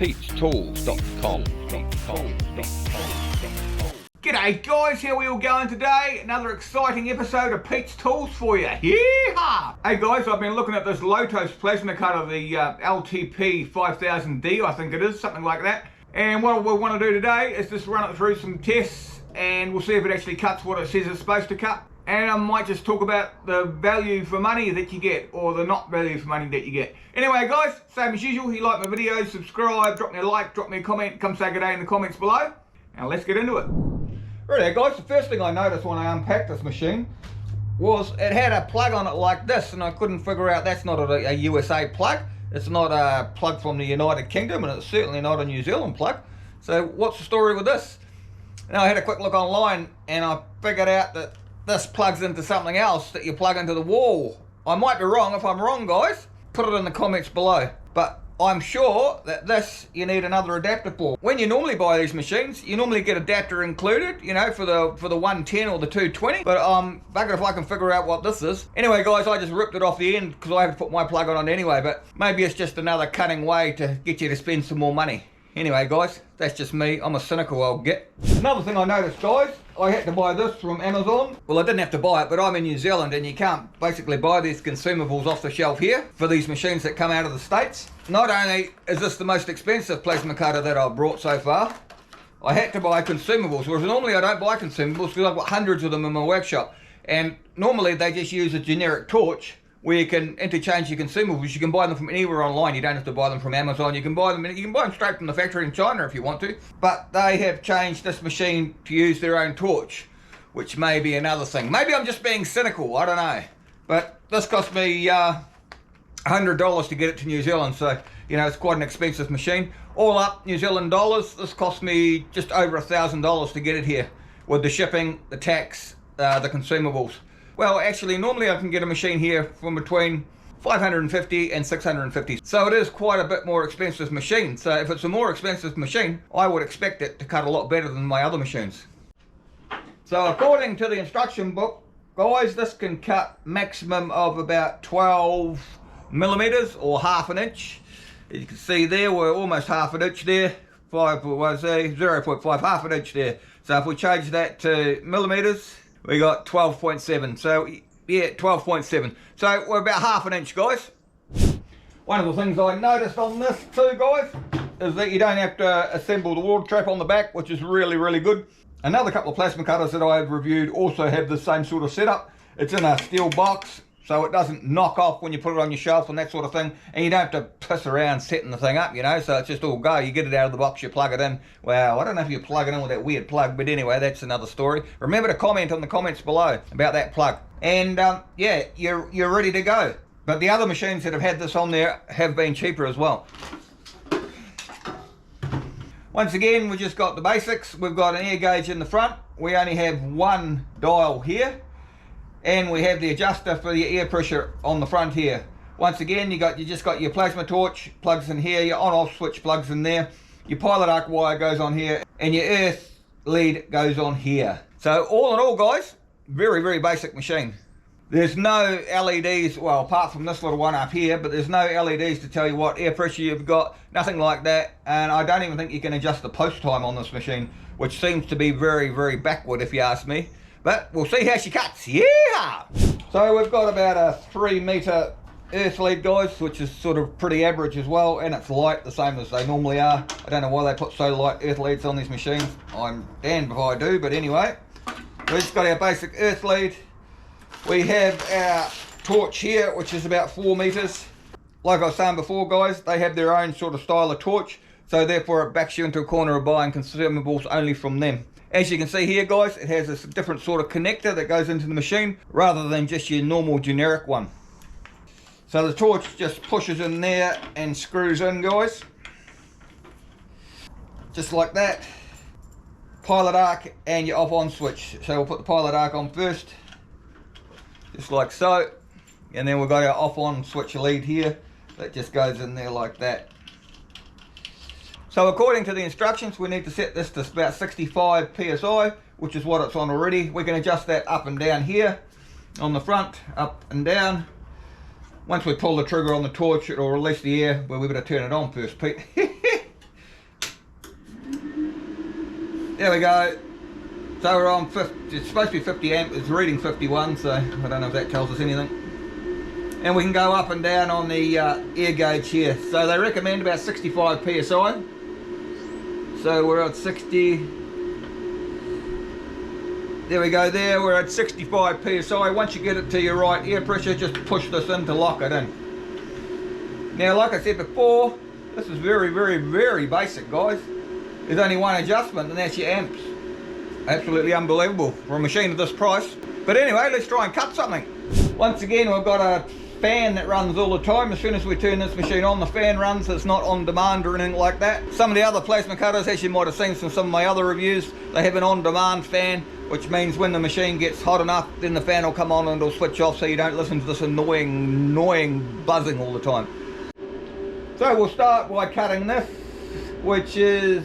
Pete'sTools.com. G'day guys, how are we all going today? Another exciting episode of Pete's Tools for you. Yeehaw! Hey guys, I've been looking at this Lotos plasma cutter, the LTP 5000D, I think it is, something like that. And what we want to do today is just run it through some tests and we'll see if it actually cuts what it says it's supposed to cut. And I might just talk about the value for money that you get, or the not value for money that you get. Anyway guys, same as usual, if you like my videos, subscribe, drop me a like, drop me a comment, come say good day in the comments below. Now let's get into it. Right guys, the first thing I noticed when I unpacked this machine was it had a plug on it like this, and I couldn't figure out that's not a USA plug. It's not a plug from the United Kingdom, and it's certainly not a New Zealand plug. So what's the story with this? Now I had a quick look online and I figured out that this plugs into something else that you plug into the wall. I might be wrong. If I'm wrong guys, put it in the comments below. But I'm sure that this you need another adapter for. When you normally buy these machines, you normally get adapter included, you know, for the 110 or the 220. But bugger if I can figure out what this is. Anyway guys, I just ripped it off the end because I have to put my plug on it anyway, but maybe it's just another cunning way to get you to spend some more money. Anyway guys, that's just me. I'm a cynical old git. Another thing I noticed guys, I had to buy this from Amazon. Well, I didn't have to buy it, but I'm in New Zealand and you can't basically buy these consumables off the shelf here for these machines that come out of the States. Not only is this the most expensive plasma cutter that I've brought so far, I had to buy consumables, whereas normally I don't buy consumables because I've got hundreds of them in my workshop. And normally they just use a generic torch where you can interchange your consumables. You can buy them from anywhere online. You don't have to buy them from Amazon. You can buy them straight from the factory in China if you want to. But they have changed this machine to use their own torch, which may be another thing. Maybe I'm just being cynical, I don't know. But this cost me $100 to get it to New Zealand, so you know it's quite an expensive machine. All up New Zealand dollars, this cost me just over $1,000 to get it here, with the shipping, the tax, the consumables. Well, actually, normally I can get a machine here from between $550 and $650. So it is quite a bit more expensive machine. So if it's a more expensive machine, I would expect it to cut a lot better than my other machines. So according to the instruction book, guys, this can cut maximum of about 12 millimeters or half an inch. As you can see there, we're almost half an inch there. 0.5, half an inch there. So if we change that to millimeters, we got 12.7, so yeah, 12.7. So we're about half an inch, guys. One of the things I noticed on this too, guys, is that you don't have to assemble the water trap on the back, which is really, really good. Another couple of plasma cutters that I've reviewed also have the same sort of setup. It's in a steel box, so it doesn't knock off when you put it on your shelf and that sort of thing, and you don't have to piss around setting the thing up, you know, so it's just all go. You get it out of the box, you plug it in. Well, I don't know if you plug it in with that weird plug, but anyway, that's another story. Remember to comment on the comments below about that plug. And yeah, you're ready to go. But the other machines that have had this on there have been cheaper as well. Once again, we just got the basics. We've got an air gauge in the front. We only have one dial here. And we have the adjuster for the air pressure on the front here. Once again, you just got your plasma torch plugs in here, your on-off switch plugs in there, your pilot arc wire goes on here, and your earth lead goes on here. So all in all, guys, very, very basic machine. There's no LEDs, well, apart from this little one up here, but there's no LEDs to tell you what air pressure you've got, nothing like that. And I don't even think you can adjust the post time on this machine, which seems to be very, very backward if you ask me. But we'll see how she cuts. Yeah! So we've got about a 3 meter earth lead, guys, which is sort of pretty average as well, and it's light, the same as they normally are. I don't know why they put so light earth leads on these machines. I'm damned if I do, but anyway. We've just got our basic earth lead. We have our torch here, which is about 4 meters. Like I was saying before, guys, they have their own sort of style of torch, so therefore it backs you into a corner of buying consumables only from them. As you can see here, guys, it has a different sort of connector that goes into the machine rather than just your normal generic one. So the torch just pushes in there and screws in, guys. Just like that. Pilot arc and your off-on switch. So we'll put the pilot arc on first, just like so. And then we've got our off-on switch lead here that just goes in there like that. So according to the instructions, we need to set this to about 65 psi, which is what it's on already. We can adjust that up and down here on the front, up and down. Once we pull the trigger on the torch, it'll release the air. Well, we better turn it on first, Pete. There we go. So we're on 50, it's supposed to be 50 amp, it's reading 51, so I don't know if that tells us anything. And we can go up and down on the air gauge here. So they recommend about 65 psi. So we're at 60. There we go there, we're at 65 psi. Once you get it to your right air pressure, just push this in to lock it in. Now, like I said before, this is very, very, very basic, guys. There's only one adjustment, and that's your amps. Absolutely unbelievable for a machine of this price. But anyway, let's try and cut something. Once again, we've got a fan that runs all the time. As soon as we turn this machine on, the fan runs. It's not on demand or anything like that. Some of the other plasma cutters, as you might have seen from some of my other reviews, they have an on-demand fan, which means when the machine gets hot enough, then the fan will come on and it'll switch off so you don't listen to this annoying buzzing all the time. So we'll start by cutting this, which is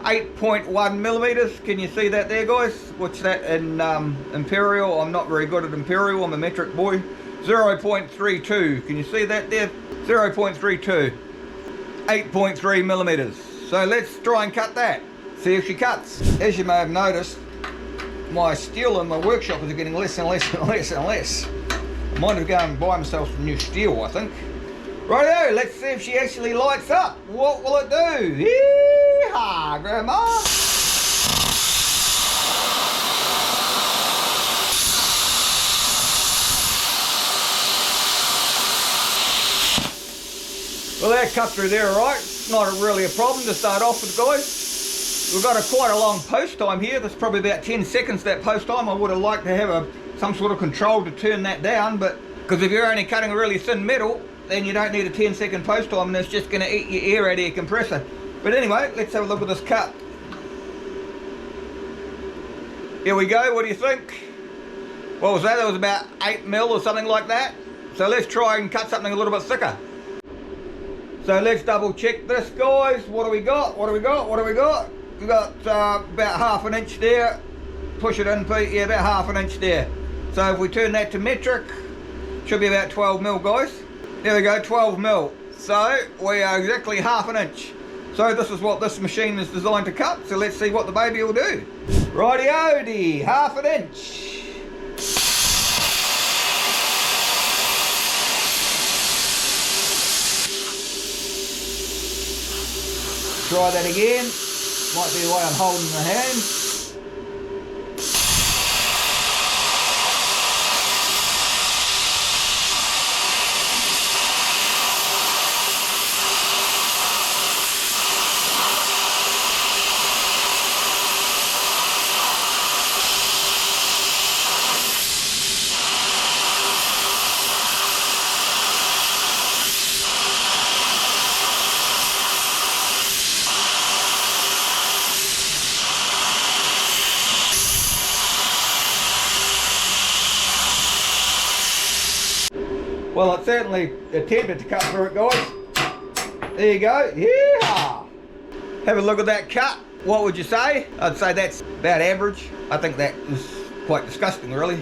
8.1 millimeters. Can you see that there, guys? What's that in imperial? I'm not very good at imperial, I'm a metric boy. 0.32, can you see that there? 0.32, 8.3 millimeters. So let's try and cut that, see if she cuts. As you may have noticed, my steel in my workshop is getting less and less and less and less. I might have gone and buy myself some new steel, I think. Righto, let's see if she actually lights up. What will it do? Yee-haw, Grandma! Well, that cut through there, all right. It's not really a problem to start off with, guys. We've got quite a long post time here. That's probably about 10 seconds, that post time. I would have liked to have some sort of control to turn that down, but because if you're only cutting a really thin metal, then you don't need a 10-second post time, and it's just going to eat your air out of your compressor. But anyway, let's have a look at this cut. Here we go, what do you think? What was that? That was about 8 mil or something like that. So let's try and cut something a little bit thicker. So let's double check this, guys. What do we got? What do we got? What do we got? We've got about half an inch there. Push it in, Pete. Yeah, about half an inch there. So if we turn that to metric, should be about 12 mil, guys. There we go, 12 mil. So we are exactly half an inch. So this is what this machine is designed to cut. So let's see what the baby will do. Righty-o-dee, half an inch. Try that again. Might be the way I'm holding the hand. Well, it certainly attempted to cut through it, guys. There you go. Yeah. Have a look at that cut. What would you say? I'd say that's about average. I think that is quite disgusting, really.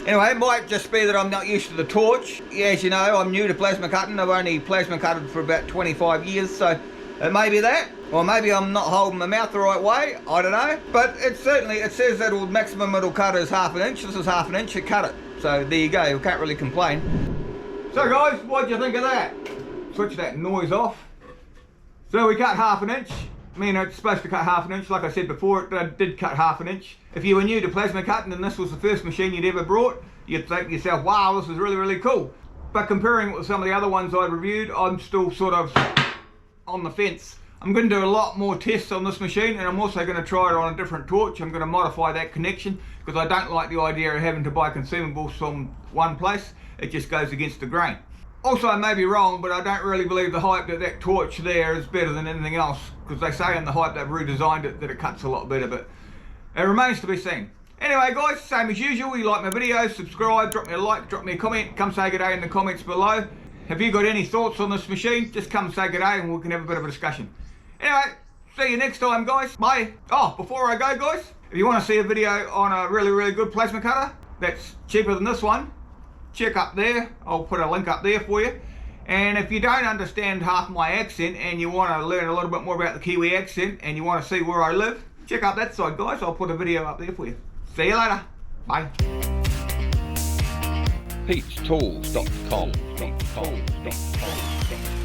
Anyway, it might just be that I'm not used to the torch. Yeah, as you know, I'm new to plasma cutting. I've only plasma cutted for about 25 years, so it may be that. Or maybe I'm not holding my mouth the right way. I don't know. But it says that maximum it'll cut is half an inch. This is half an inch. It cut it. So there you go, you can't really complain. So guys, what do you think of that? Switch that noise off. So we cut half an inch. I mean, it's supposed to cut half an inch. Like I said before, it did cut half an inch. If you were new to plasma cutting and this was the first machine you'd ever brought, you'd think to yourself, wow, this is really, really cool. But comparing it with some of the other ones I've reviewed, I'm still sort of on the fence. I'm going to do a lot more tests on this machine, and I'm also going to try it on a different torch. I'm going to modify that connection because I don't like the idea of having to buy consumables from one place. It just goes against the grain. Also, I may be wrong, but I don't really believe the hype that that torch there is better than anything else, because they say in the hype they've redesigned it that it cuts a lot better, but it remains to be seen. Anyway guys, same as usual, you like my videos, subscribe, drop me a like, drop me a comment, come say good day in the comments below. Have you got any thoughts on this machine? Just come say good day and we can have a bit of a discussion. Anyway, see you next time, guys. Bye. Oh, before I go, guys, if you want to see a video on a really, really good plasma cutter that's cheaper than this one, check up there. I'll put a link up there for you. And if you don't understand half my accent and you want to learn a little bit more about the Kiwi accent and you want to see where I live, check out that side, guys. I'll put a video up there for you. See you later. Bye. Pete'sTools.com.